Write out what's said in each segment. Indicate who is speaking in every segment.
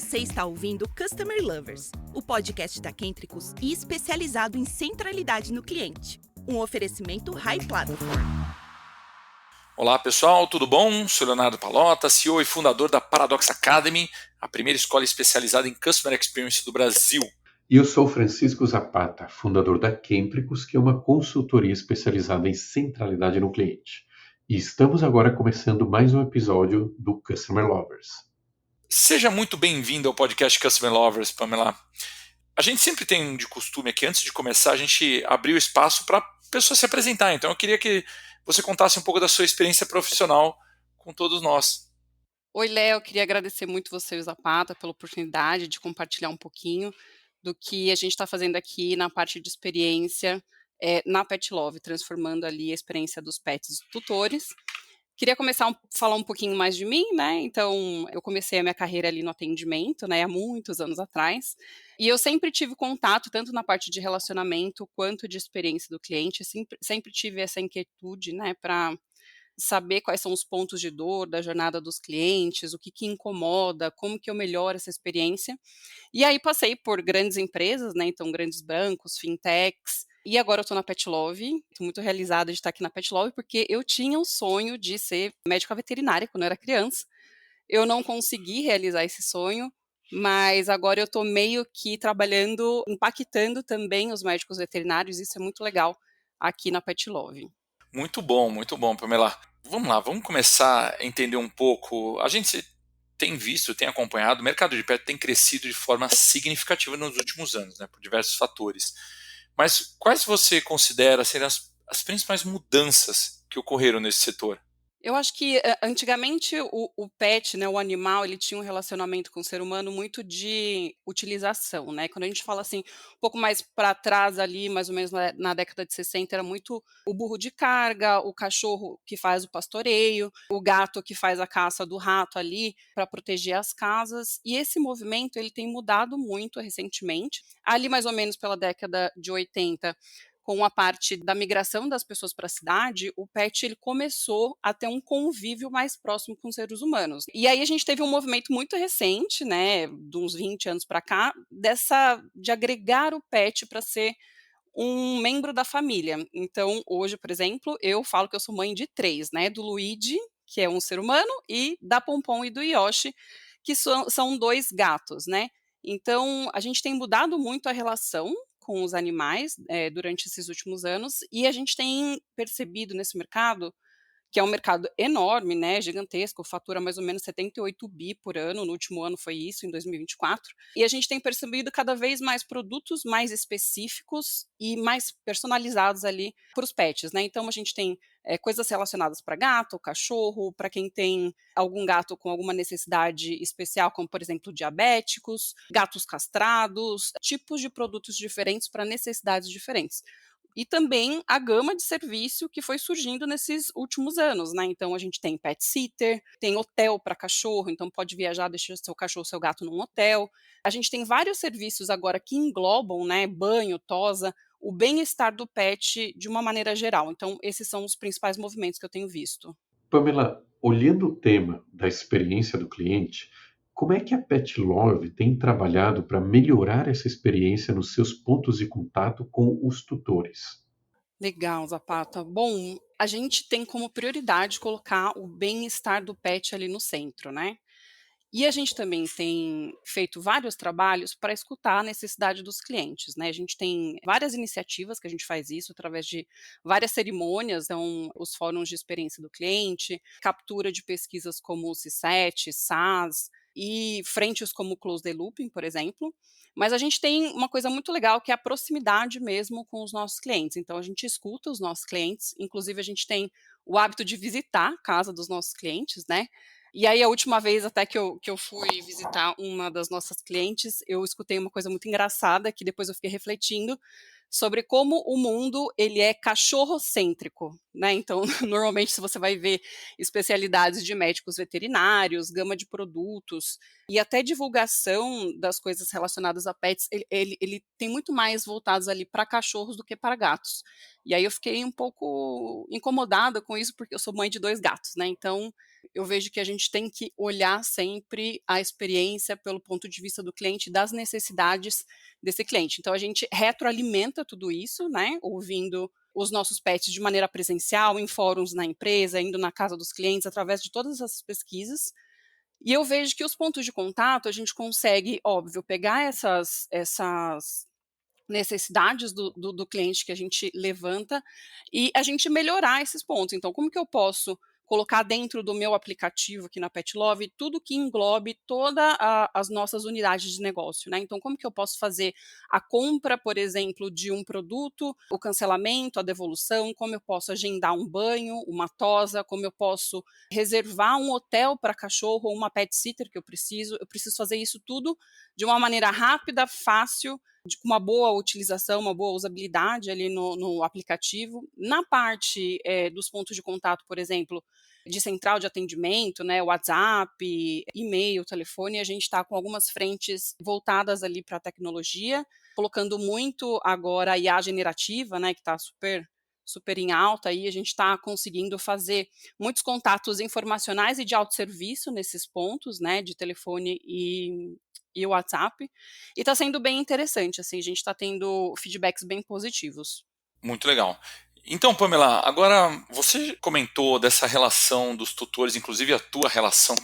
Speaker 1: Você está ouvindo Customer Lovers, o podcast da Kentricus e especializado em centralidade no cliente. Um oferecimento High Platform.
Speaker 2: Olá pessoal, tudo bom? Sou Leonardo Pallotta, CEO e fundador da Paradox Academy, a primeira escola especializada em Customer Experience do Brasil.
Speaker 3: E eu sou Francisco Zapata, fundador da Kentricus, que é uma consultoria especializada em centralidade no cliente. E estamos agora começando mais um episódio do Customer Lovers.
Speaker 2: Seja muito bem-vindo ao podcast Customer Lovers, Pamela. A gente sempre tem de costume aqui, antes de começar, a gente abrir o espaço para a pessoa se apresentar. Então eu queria que você contasse um pouco da sua experiência profissional com todos nós.
Speaker 4: Oi, Léo, queria agradecer muito você e o Zapata pela oportunidade de compartilhar um pouquinho do que a gente está fazendo aqui na parte de experiência na Pet Love, transformando ali a experiência dos pets tutores. Queria começar a falar um pouquinho mais de mim, né? Então, eu comecei a minha carreira ali no atendimento, né, há muitos anos atrás. E eu sempre tive contato, tanto na parte de relacionamento quanto de experiência do cliente. Sempre tive essa inquietude, né, para saber quais são os pontos de dor da jornada dos clientes, o que incomoda, como que eu melhoro essa experiência. E aí passei por grandes empresas, né, então grandes bancos, fintechs, e agora eu estou na Pet Love, estou muito realizada de estar aqui na Pet Love, porque eu tinha um sonho de ser médica veterinária quando eu era criança. Eu não consegui realizar esse sonho, mas agora eu estou meio que trabalhando, impactando também os médicos veterinários, isso é muito legal aqui na Pet Love.
Speaker 2: Muito bom, Pamela. Vamos lá, vamos começar a entender um pouco. A gente tem visto, tem acompanhado, o mercado de pet tem crescido de forma significativa nos últimos anos, né, por diversos fatores. Mas quais você considera serem as principais mudanças que ocorreram nesse setor?
Speaker 4: Eu acho que antigamente o pet, né, o animal, ele tinha um relacionamento com o ser humano muito de utilização, né? Quando a gente fala assim, um pouco mais para trás ali, mais ou menos na década de 60, era muito o burro de carga, o cachorro que faz o pastoreio, o gato que faz a caça do rato ali para proteger as casas. E esse movimento ele tem mudado muito recentemente. Ali mais ou menos pela década de 80, com a parte da migração das pessoas para a cidade, o pet ele começou a ter um convívio mais próximo com os seres humanos. E aí a gente teve um movimento muito recente, né, de uns 20 anos para cá, de agregar o pet para ser um membro da família. Então, hoje, por exemplo, eu falo que eu sou mãe de 3, né, do Luigi, que é um ser humano, e da Pompom e do Yoshi, que são 2 gatos, né. Então, a gente tem mudado muito a relação com os animais, durante esses últimos anos, e a gente tem percebido nesse mercado que é um mercado enorme, né, gigantesco, fatura mais ou menos 78 bi por ano, no último ano foi isso, em 2024, e a gente tem percebido cada vez mais produtos mais específicos e mais personalizados ali para os pets, né, então a gente tem coisas relacionadas para gato, cachorro, para quem tem algum gato com alguma necessidade especial, como por exemplo diabéticos, gatos castrados, tipos de produtos diferentes para necessidades diferentes. E também a gama de serviço que foi surgindo nesses últimos anos, né, então a gente tem pet sitter, tem hotel para cachorro, então pode viajar, deixa seu cachorro, seu gato num hotel. A gente tem vários serviços agora que englobam, né, banho, tosa, o bem-estar do pet de uma maneira geral, então esses são os principais movimentos que eu tenho visto.
Speaker 3: Pamela, olhando o tema da experiência do cliente, como é que a Pet Love tem trabalhado para melhorar essa experiência nos seus pontos de contato com os tutores?
Speaker 4: Legal, Zapata. Bom, a gente tem como prioridade colocar o bem-estar do pet ali no centro, né? E a gente também tem feito vários trabalhos para escutar a necessidade dos clientes, né? A gente tem várias iniciativas que a gente faz isso através de várias cerimônias, então os fóruns de experiência do cliente, captura de pesquisas como o C7, SAS e frentes como o Close the Looping, por exemplo. Mas a gente tem uma coisa muito legal que é a proximidade mesmo com os nossos clientes. Então a gente escuta os nossos clientes, inclusive a gente tem o hábito de visitar a casa dos nossos clientes, né? E aí a última vez até que eu fui visitar uma das nossas clientes, eu escutei uma coisa muito engraçada, que depois eu fiquei refletindo, sobre como o mundo ele é cachorrocêntrico, né, então normalmente se você vai ver especialidades de médicos veterinários, gama de produtos, e até divulgação das coisas relacionadas a pets, ele tem muito mais voltados ali para cachorros do que para gatos. E aí eu fiquei um pouco incomodada com isso, porque eu sou mãe de 2 gatos, né, então eu vejo que a gente tem que olhar sempre a experiência pelo ponto de vista do cliente, das necessidades desse cliente. Então a gente retroalimenta tudo isso, né, ouvindo os nossos pets de maneira presencial, em fóruns na empresa, indo na casa dos clientes, através de todas essas pesquisas. E eu vejo que os pontos de contato, a gente consegue, óbvio, pegar essas necessidades do cliente que a gente levanta e a gente melhorar esses pontos. Então, como que eu posso colocar dentro do meu aplicativo aqui na Petlove tudo que englobe toda as nossas unidades de negócio, né? Então, como que eu posso fazer a compra, por exemplo, de um produto, o cancelamento, a devolução, como eu posso agendar um banho, uma tosa, como eu posso reservar um hotel para cachorro ou uma pet sitter que eu preciso fazer isso tudo de uma maneira rápida, fácil, com uma boa utilização, uma boa usabilidade ali no aplicativo. Na parte dos pontos de contato, por exemplo, de central de atendimento, né, WhatsApp, e-mail, telefone, a gente está com algumas frentes voltadas ali para a tecnologia, colocando muito agora a IA generativa, né, que está super em alta, aí a gente está conseguindo fazer muitos contatos informacionais e de autosserviço nesses pontos, né, de telefone e o WhatsApp, e está sendo bem interessante, assim, a gente está tendo feedbacks bem positivos.
Speaker 2: Muito legal. Então, Pamela, agora você comentou dessa relação dos tutores, inclusive a tua relação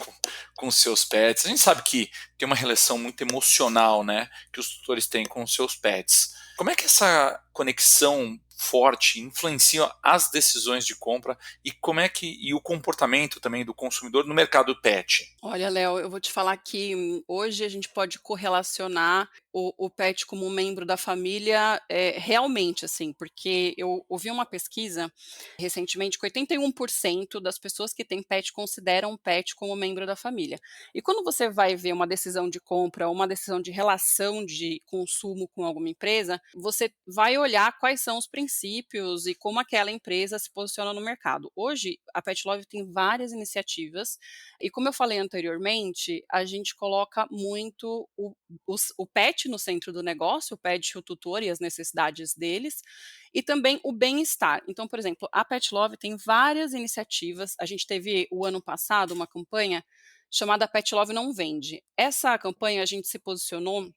Speaker 2: com os seus pets. A gente sabe que tem uma relação muito emocional, né, que os tutores têm com os seus pets. Como é que essa conexão forte influencia as decisões de compra e como é que e o comportamento também do consumidor no mercado pet?
Speaker 4: Olha, Léo, eu vou te falar que hoje a gente pode correlacionar o pet como um membro da família, realmente, assim, porque eu ouvi uma pesquisa recentemente que 81% das pessoas que têm pet consideram o pet como membro da família. E quando você vai ver uma decisão de compra ou uma decisão de relação de consumo com alguma empresa, você vai olhar quais são os princípios e como aquela empresa se posiciona no mercado. Hoje, a Petlove tem várias iniciativas e como eu falei anteriormente, a gente coloca muito o pet no centro do negócio, o pet, o tutor e as necessidades deles, e também o bem-estar. Então, por exemplo, a Petlove tem várias iniciativas. A gente teve o ano passado uma campanha chamada Petlove Não Vende. Essa campanha a gente se posicionou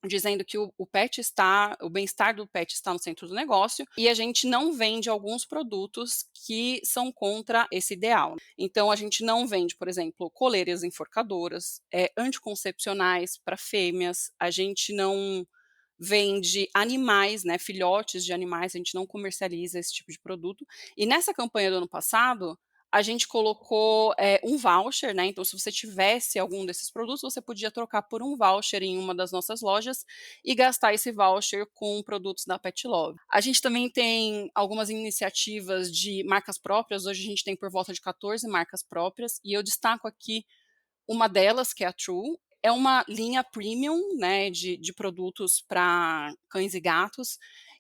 Speaker 4: dizendo que o bem-estar do pet está no centro do negócio e a gente não vende alguns produtos que são contra esse ideal. Então a gente não vende, por exemplo, coleiras enforcadoras, anticoncepcionais para fêmeas, a gente não vende animais, né, filhotes de animais, a gente não comercializa esse tipo de produto. E nessa campanha do ano passado, a gente colocou um voucher, né? Então, se você tivesse algum desses produtos, você podia trocar por um voucher em uma das nossas lojas e gastar esse voucher com produtos da Petlove. A gente também tem algumas iniciativas de marcas próprias. Hoje a gente tem por volta de 14 marcas próprias e eu destaco aqui uma delas, que é a True, é uma linha premium, né, de produtos para cães e gatos.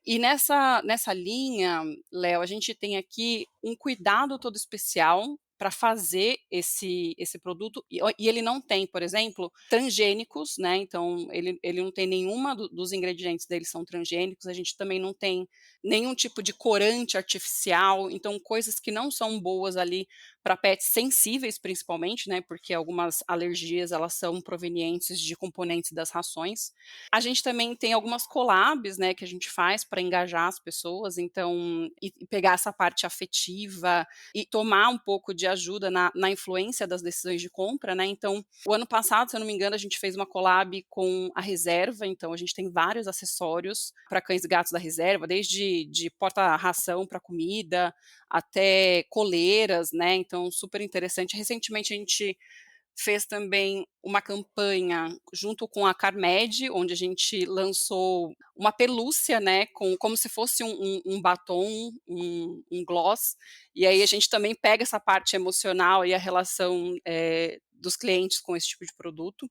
Speaker 4: E nessa linha, Léo, a gente tem aqui um cuidado todo especial para fazer esse produto, e ele não tem, por exemplo, transgênicos, né? Então ele não tem nenhuma dos ingredientes dele são transgênicos, a gente também não tem nenhum tipo de corante artificial, então coisas que não são boas ali para pets sensíveis, principalmente, né? Porque algumas alergias elas são provenientes de componentes das rações. A gente também tem algumas collabs, né, que a gente faz para engajar as pessoas, então, e pegar essa parte afetiva e tomar um pouco de ajuda na influência das decisões de compra, né? Então, o ano passado, se eu não me engano, a gente fez uma collab com a Reserva, então a gente tem vários acessórios para cães e gatos da Reserva, desde de porta-ração para comida, até coleiras, né? Então, super interessante. Recentemente a gente fez também uma campanha junto com a Carmed, onde a gente lançou uma pelúcia, né, como se fosse um batom, um gloss, e aí a gente também pega essa parte emocional e a relação dos clientes com esse tipo de produto.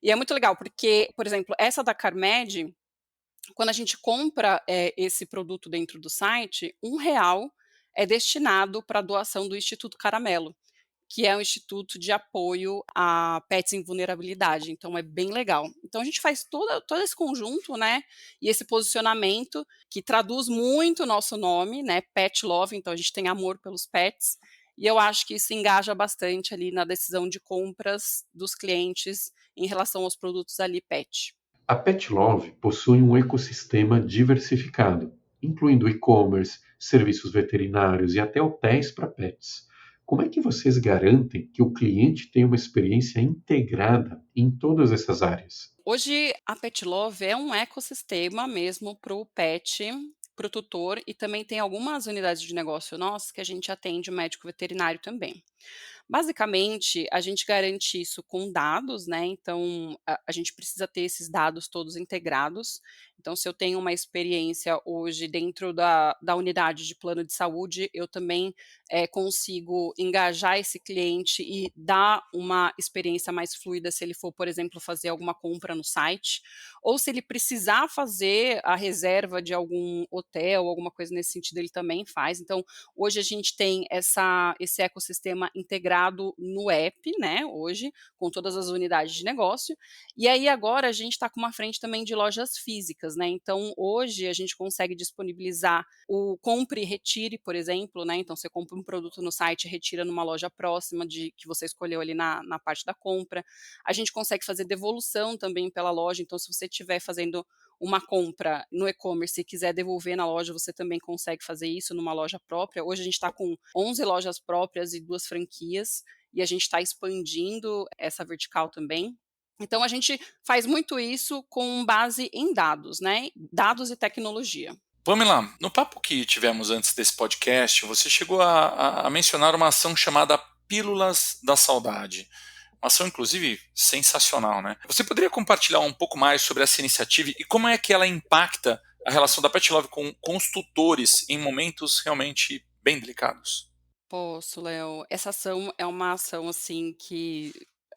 Speaker 4: E é muito legal, porque, por exemplo, essa da Carmed, quando a gente compra esse produto dentro do site, R$ 1 é destinado para a doação do Instituto Caramelo, que é um instituto de apoio a pets em vulnerabilidade, então é bem legal. Então a gente faz todo esse conjunto, né, e esse posicionamento que traduz muito o nosso nome, né, Pet Love, então a gente tem amor pelos pets, e eu acho que isso engaja bastante ali na decisão de compras dos clientes em relação aos produtos ali pet.
Speaker 3: A Petlove possui um ecossistema diversificado, incluindo e-commerce, serviços veterinários e até hotéis para pets. Como é que vocês garantem que o cliente tenha uma experiência integrada em todas essas áreas?
Speaker 4: Hoje a Petlove é um ecossistema mesmo para o pet, para o tutor, e também tem algumas unidades de negócio nossas que a gente atende o médico veterinário também. Basicamente, a gente garante isso com dados, né, então a gente precisa ter esses dados todos integrados. Então, se eu tenho uma experiência hoje dentro da unidade de plano de saúde, eu também, consigo engajar esse cliente e dar uma experiência mais fluida se ele for, por exemplo, fazer alguma compra no site, ou se ele precisar fazer a reserva de algum hotel, alguma coisa nesse sentido, ele também faz. Então, hoje a gente tem esse ecossistema integrado no app, né, hoje, com todas as unidades de negócio, e aí agora a gente está com uma frente também de lojas físicas, né, então hoje a gente consegue disponibilizar o compre e retire, por exemplo, né, então você compra um produto no site e retira numa loja próxima de que você escolheu ali na parte da compra. A gente consegue fazer devolução também pela loja, então se você estiver fazendo uma compra no e-commerce e quiser devolver na loja, você também consegue fazer isso numa loja própria. Hoje a gente está com 11 lojas próprias e 2 franquias, e a gente está expandindo essa vertical também. Então a gente faz muito isso com base em dados, né, dados e tecnologia.
Speaker 2: Pamela, no papo que tivemos antes desse podcast, você chegou a mencionar uma ação chamada Pílulas da Saudade. Uma ação, inclusive, sensacional, né? Você poderia compartilhar um pouco mais sobre essa iniciativa e como é que ela impacta a relação da Petlove com os tutores em momentos realmente bem delicados?
Speaker 4: Posso, Léo. Essa ação é uma ação, assim, que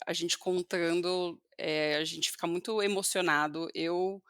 Speaker 4: a gente contando, a gente fica muito emocionado. Eu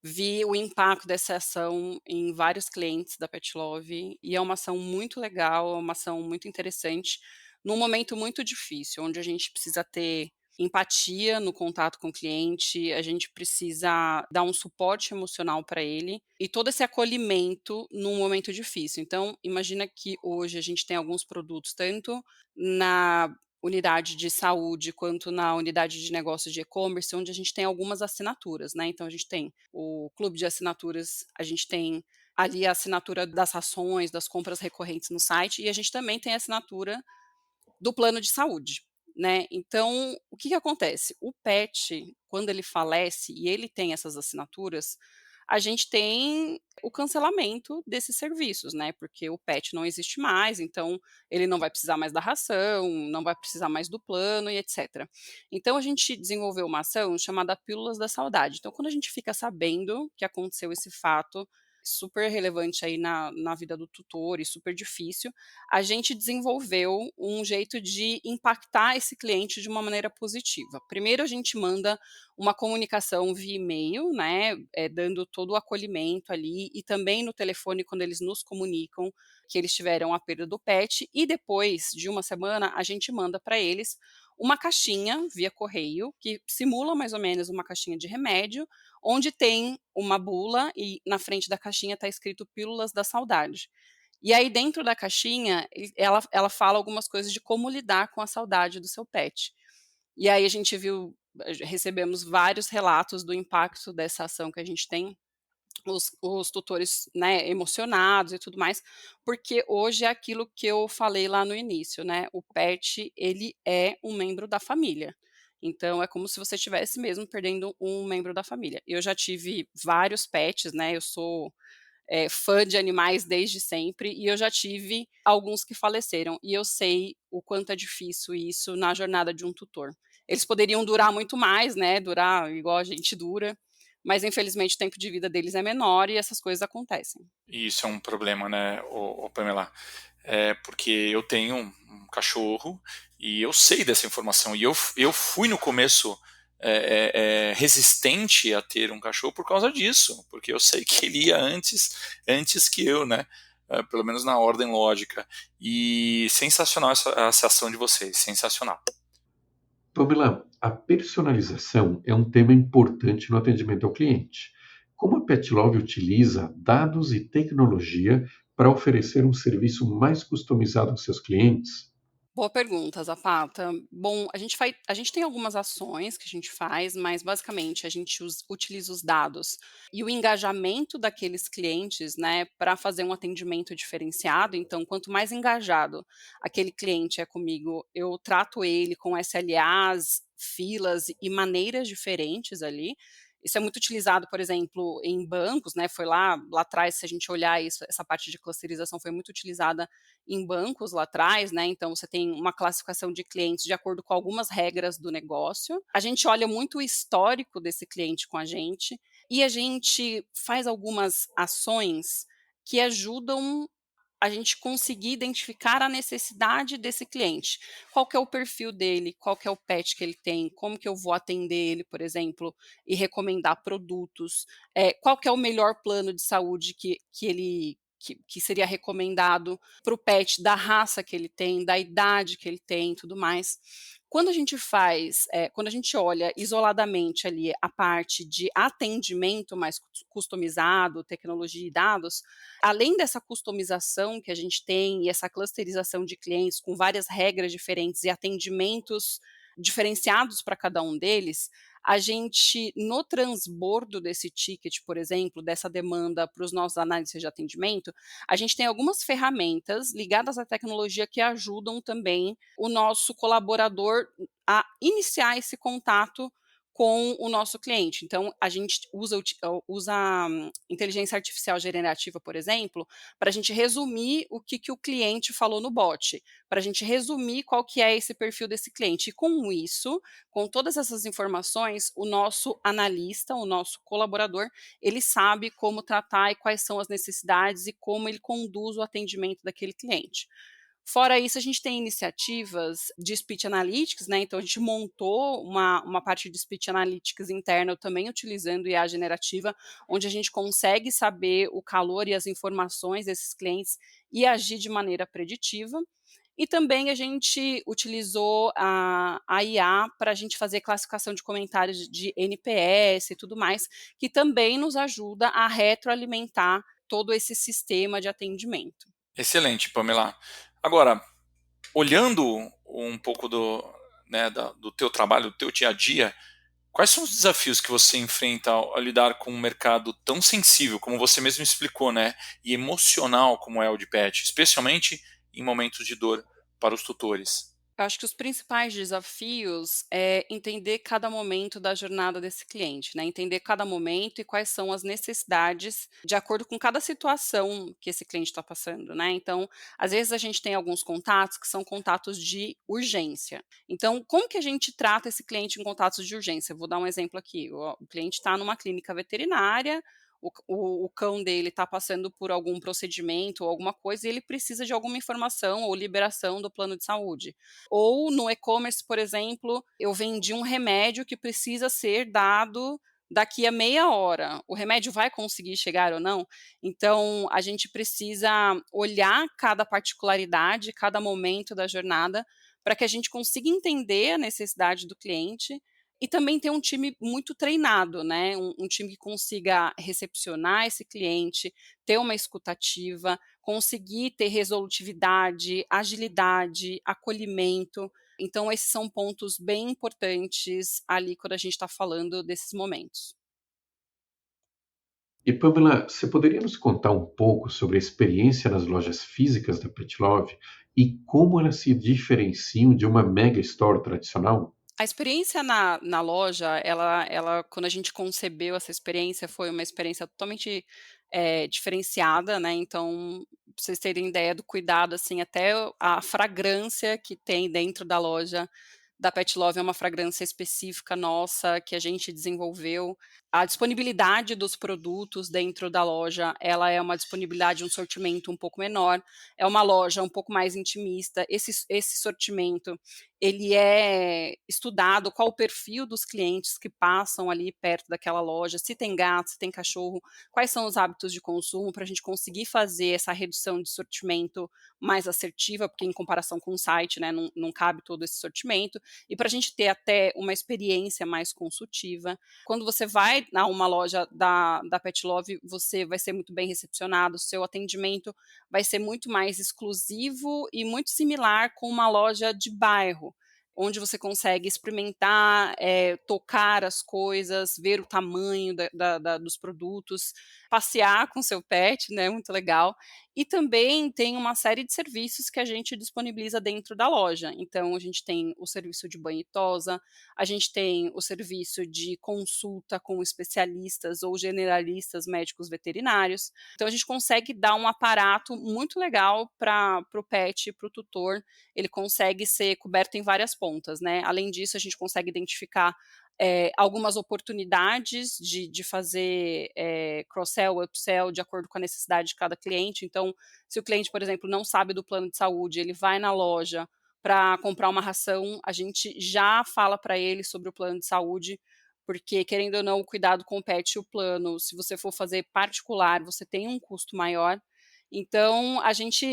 Speaker 4: vi o impacto dessa ação em vários clientes da Petlove e é uma ação muito legal, é uma ação muito interessante, num momento muito difícil, onde a gente precisa ter empatia no contato com o cliente, a gente precisa dar um suporte emocional para ele e todo esse acolhimento num momento difícil. Então, imagina que hoje a gente tem alguns produtos, tanto na unidade de saúde quanto na unidade de negócio de e-commerce, onde a gente tem algumas assinaturas, né, então a gente tem o clube de assinaturas, a gente tem ali a assinatura das ações, das compras recorrentes no site, e a gente também tem a assinatura do plano de saúde, né. Então, o que que acontece? O pet, quando ele falece e ele tem essas assinaturas, a gente tem o cancelamento desses serviços, né, porque o pet não existe mais, então ele não vai precisar mais da ração, não vai precisar mais do plano e etcétera. Então a gente desenvolveu uma ação chamada Pílulas da Saudade. Então quando a gente fica sabendo que aconteceu esse fato super relevante aí na vida do tutor e super difícil, a gente desenvolveu um jeito de impactar esse cliente de uma maneira positiva. Primeiro a gente manda uma comunicação via e-mail, né, dando todo o acolhimento ali e também no telefone quando eles nos comunicam que eles tiveram a perda do pet, e depois de uma semana a gente manda para eles uma caixinha via correio, que simula mais ou menos uma caixinha de remédio, onde tem uma bula e na frente da caixinha está escrito Pílulas da Saudade. E aí dentro da caixinha, ela fala algumas coisas de como lidar com a saudade do seu pet. E aí a gente recebemos vários relatos do impacto dessa ação que a gente tem, os tutores, né, emocionados e tudo mais, porque hoje é aquilo que eu falei lá no início, né, o pet ele é um membro da família. Então é como se você estivesse mesmo perdendo um membro da família. Eu já tive vários pets, né, eu sou fã de animais desde sempre, e eu já tive alguns que faleceram, e eu sei o quanto é difícil isso na jornada de um tutor. Eles poderiam durar muito mais, né, durar igual a gente dura, mas infelizmente o tempo de vida deles é menor e essas coisas acontecem.
Speaker 2: E isso é um problema, né, Pamela? Porque eu tenho um cachorro e eu sei dessa informação. E eu fui no começo resistente a ter um cachorro por causa disso, porque eu sei que ele ia antes que eu, né? Pelo menos na ordem lógica. E sensacional essa ação de vocês, sensacional.
Speaker 3: Pamela, a personalização é um tema importante no atendimento ao cliente. Como a Petlove utiliza dados e tecnologia para oferecer um serviço mais customizado aos seus clientes?
Speaker 4: Boa pergunta, Zapata. Bom, a gente tem algumas ações que a gente faz, mas basicamente a gente utiliza os dados e o engajamento daqueles clientes, né, para fazer um atendimento diferenciado. Então, quanto mais engajado aquele cliente é comigo, eu trato ele com SLAs, filas e maneiras diferentes ali. Isso é muito utilizado, por exemplo, em bancos, né? Foi lá atrás, se a gente olhar isso, essa parte de clusterização foi muito utilizada em bancos lá atrás, né? Então você tem uma classificação de clientes de acordo com algumas regras do negócio. A gente olha muito o histórico desse cliente com a gente e a gente faz algumas ações que ajudam a gente conseguir identificar a necessidade desse cliente. Qual que é o perfil dele, qual que é o pet que ele tem, como que eu vou atender ele, por exemplo, e recomendar produtos, qual que é o melhor plano de saúde que seria recomendado para o pet, da raça que ele tem, da idade que ele tem e tudo mais. Quando a gente olha isoladamente ali a parte de atendimento mais customizado, tecnologia e dados, além dessa customização que a gente tem e essa clusterização de clientes com várias regras diferentes e atendimentos diferenciados para cada um deles, a gente, no transbordo desse ticket, por exemplo, dessa demanda para os nossos análises de atendimento, a gente tem algumas ferramentas ligadas à tecnologia que ajudam também o nosso colaborador a iniciar esse contato com o nosso cliente. Então, a gente usa inteligência artificial generativa, por exemplo, para a gente resumir o que o cliente falou no bot, para a gente resumir qual que é esse perfil desse cliente. E com isso, com todas essas informações, o nosso analista, o nosso colaborador, ele sabe como tratar e quais são as necessidades e como ele conduz o atendimento daquele cliente. Fora isso, a gente tem iniciativas de speech analytics, né? Então a gente montou uma parte de speech analytics interna, também utilizando IA generativa, onde a gente consegue saber o calor e as informações desses clientes e agir de maneira preditiva. E também a gente utilizou a IA para a gente fazer classificação de comentários de NPS e tudo mais, que também nos ajuda a retroalimentar todo esse sistema de atendimento.
Speaker 2: Excelente, Pamela. Agora, olhando um pouco do teu trabalho, do teu dia a dia, quais são os desafios que você enfrenta ao lidar com um mercado tão sensível, como você mesmo explicou, né, e emocional como é o de pet, especialmente em momentos de dor para os tutores?
Speaker 4: Eu acho que os principais desafios é entender cada momento da jornada desse cliente, né? Entender cada momento e quais são as necessidades de acordo com cada situação que esse cliente está passando, né? Então, às vezes a gente tem alguns contatos que são contatos de urgência. Então, como que a gente trata esse cliente em contatos de urgência? Eu vou dar um exemplo aqui. O cliente está numa clínica veterinária, o cão dele está passando por algum procedimento ou alguma coisa e ele precisa de alguma informação ou liberação do plano de saúde. Ou no e-commerce, por exemplo, eu vendi um remédio que precisa ser dado daqui a meia hora. O remédio vai conseguir chegar ou não? Então, a gente precisa olhar cada particularidade, cada momento da jornada, para que a gente consiga entender a necessidade do cliente e também ter um time muito treinado, né? Um time que consiga recepcionar esse cliente, ter uma escutativa, conseguir ter resolutividade, agilidade, acolhimento. Então, esses são pontos bem importantes ali quando a gente está falando desses momentos.
Speaker 3: E Pamela, você poderia nos contar um pouco sobre a experiência nas lojas físicas da Petlove e como elas se diferenciam de uma mega store tradicional?
Speaker 4: A experiência na loja, ela quando a gente concebeu essa experiência, foi uma experiência totalmente, diferenciada, né, então, pra vocês terem ideia do cuidado, assim, até a fragrância que tem dentro da loja da Petlove é uma fragrância específica nossa, que a gente desenvolveu. A disponibilidade dos produtos dentro da loja, ela é uma disponibilidade, um sortimento um pouco menor, é uma loja um pouco mais intimista. Esse sortimento, ele é estudado, qual o perfil dos clientes que passam ali perto daquela loja, se tem gato, se tem cachorro, quais são os hábitos de consumo, para a gente conseguir fazer essa redução de sortimento mais assertiva, porque em comparação com o site, né, não cabe todo esse sortimento. e para a gente ter até uma experiência mais consultiva. Quando você vai a uma loja da Pet Love, você vai ser muito bem recepcionado, o seu atendimento vai ser muito mais exclusivo e muito similar com uma loja de bairro, onde você consegue experimentar, tocar as coisas, ver o tamanho dos produtos, passear com seu pet, né, muito legal. E também tem uma série de serviços que a gente disponibiliza dentro da loja. Então, a gente tem o serviço de banho e tosa, a gente tem o serviço de consulta com especialistas ou generalistas médicos veterinários. Então, a gente consegue dar um aparato muito legal para o pet, para o tutor. Ele consegue ser coberto em várias pontas, né? Além disso, a gente consegue identificar algumas oportunidades de fazer cross-sell, upsell, de acordo com a necessidade de cada cliente. Então, se o cliente, por exemplo, não sabe do plano de saúde, ele vai na loja para comprar uma ração, a gente já fala para ele sobre o plano de saúde, porque, querendo ou não, o cuidado com o pet e o plano, se você for fazer particular, você tem um custo maior. Então, a gente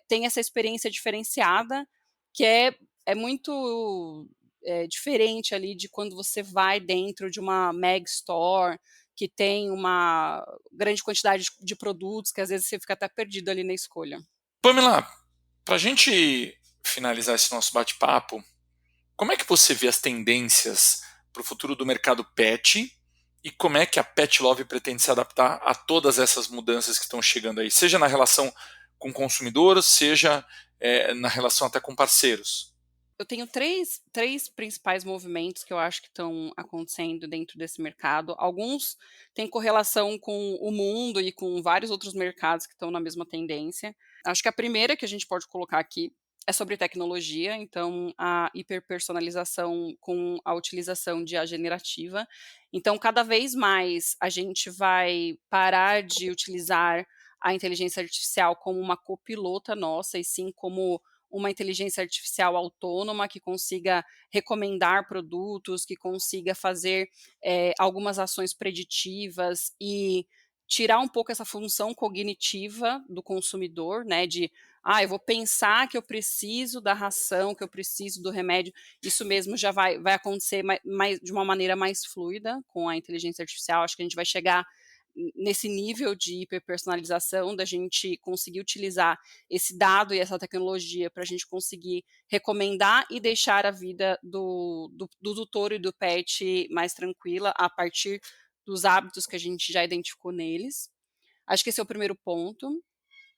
Speaker 4: tem essa experiência diferenciada, que é muito diferente ali de quando você vai dentro de uma mega store, que tem uma grande quantidade de produtos, que às vezes você fica até perdido ali na escolha.
Speaker 2: Pamela, para a gente finalizar esse nosso bate-papo, como é que você vê as tendências para o futuro do mercado pet e como é que a Pet Love pretende se adaptar a todas essas mudanças que estão chegando aí, seja na relação com consumidores, seja na relação até com parceiros?
Speaker 4: Eu tenho três principais movimentos que eu acho que estão acontecendo dentro desse mercado. Alguns têm correlação com o mundo e com vários outros mercados que estão na mesma tendência. Acho que a primeira que a gente pode colocar aqui é sobre tecnologia, então a hiperpersonalização com a utilização de IA generativa. Então, cada vez mais a gente vai parar de utilizar a inteligência artificial como uma copilota nossa, e sim como uma inteligência artificial autônoma que consiga recomendar produtos, que consiga fazer algumas ações preditivas e tirar um pouco essa função cognitiva do consumidor, né, de eu vou pensar que eu preciso da ração, que eu preciso do remédio. Isso mesmo já vai acontecer de uma maneira mais fluida com a inteligência artificial. Acho que a gente vai chegar nesse nível de hiperpersonalização, da gente conseguir utilizar esse dado e essa tecnologia para a gente conseguir recomendar e deixar a vida do tutor e do pet mais tranquila a partir dos hábitos que a gente já identificou neles. Acho que esse é o primeiro ponto.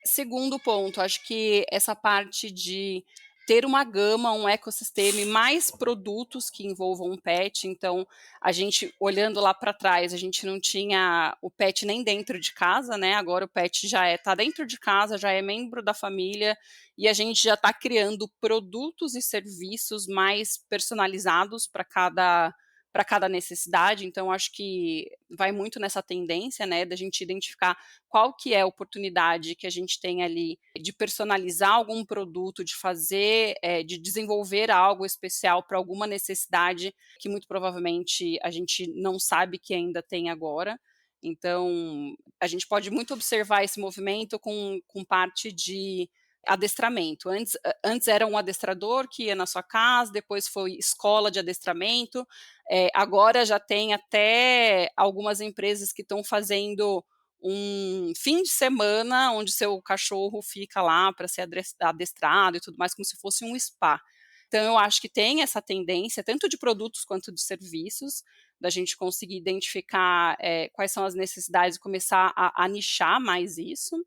Speaker 4: Segundo ponto, acho que essa parte de ter uma gama, um ecossistema e mais produtos que envolvam um pet. Então, a gente, olhando lá para trás, a gente não tinha o pet nem dentro de casa, né? Agora o pet já está dentro de casa, já é membro da família, e a gente já está criando produtos e serviços mais personalizados para cada necessidade. Então, acho que vai muito nessa tendência, né, da gente identificar qual que é a oportunidade que a gente tem ali de personalizar algum produto, de fazer, de desenvolver algo especial para alguma necessidade que muito provavelmente a gente não sabe que ainda tem agora. Então, a gente pode muito observar esse movimento com parte de adestramento. Antes era um adestrador que ia na sua casa, depois foi escola de adestramento, agora já tem até algumas empresas que estão fazendo um fim de semana onde seu cachorro fica lá para ser adestrado e tudo mais, como se fosse um spa. Então, eu acho que tem essa tendência, tanto de produtos quanto de serviços, da gente conseguir identificar quais são as necessidades e começar a nichar mais isso.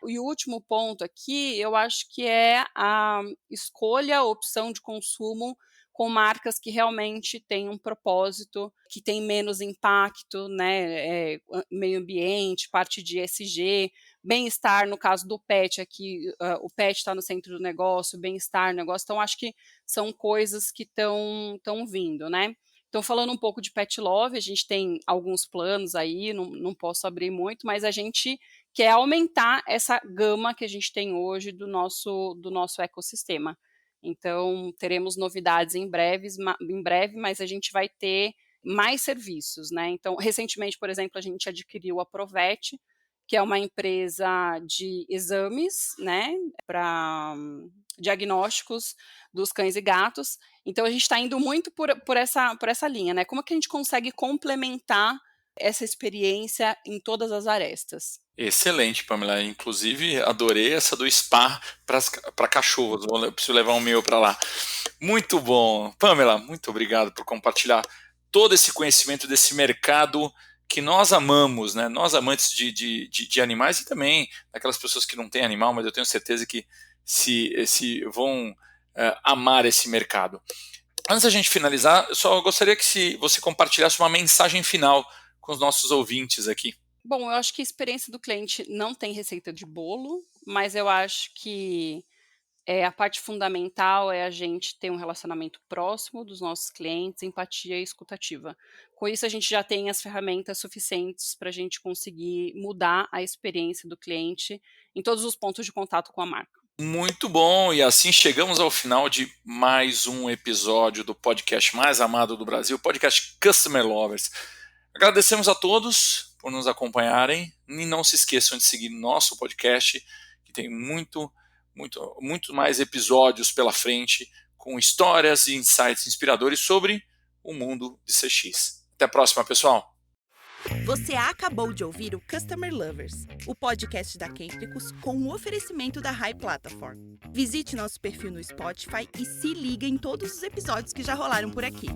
Speaker 4: E o último ponto aqui, eu acho que é a escolha, a opção de consumo com marcas que realmente têm um propósito, que tem menos impacto, né, meio ambiente, parte de ESG, bem-estar, no caso do pet aqui, o pet está no centro do negócio, bem-estar no negócio. Então, acho que são coisas que estão vindo, né? Então, falando um pouco de Pet Love, a gente tem alguns planos aí, não posso abrir muito, mas a gente quer aumentar essa gama que a gente tem hoje do nosso ecossistema. Então, teremos novidades em breve, mas a gente vai ter mais serviços, né? Então, recentemente, por exemplo, a gente adquiriu a Provet, que é uma empresa de exames, né, para diagnósticos dos cães e gatos. Então a gente está indo muito por essa linha, né? Como é que a gente consegue complementar essa experiência em todas as arestas?
Speaker 2: Excelente, Pamela. Inclusive, adorei essa do spa para cachorros. Eu preciso levar o meu para lá. Muito bom. Pamela, muito obrigado por compartilhar todo esse conhecimento desse mercado que nós amamos, né? Nós amantes de animais e também daquelas pessoas que não têm animal, mas eu tenho certeza que se vão amar esse mercado. Antes da gente finalizar, eu só gostaria que você compartilhasse uma mensagem final com os nossos ouvintes aqui.
Speaker 4: Bom, eu acho que a experiência do cliente não tem receita de bolo, mas eu acho que a parte fundamental é a gente ter um relacionamento próximo dos nossos clientes, empatia e escutativa. Com isso, a gente já tem as ferramentas suficientes para a gente conseguir mudar a experiência do cliente em todos os pontos de contato com a marca.
Speaker 2: Muito bom, e assim chegamos ao final de mais um episódio do podcast mais amado do Brasil, o podcast Customer Lovers. Agradecemos a todos por nos acompanharem e não se esqueçam de seguir nosso podcast, que tem muito mais episódios pela frente, com histórias e insights inspiradores sobre o mundo de CX. Até a próxima, pessoal!
Speaker 1: Você acabou de ouvir o Customer Lovers, o podcast da Kentricus com o oferecimento da High Platform. Visite nosso perfil no Spotify e se liga em todos os episódios que já rolaram por aqui.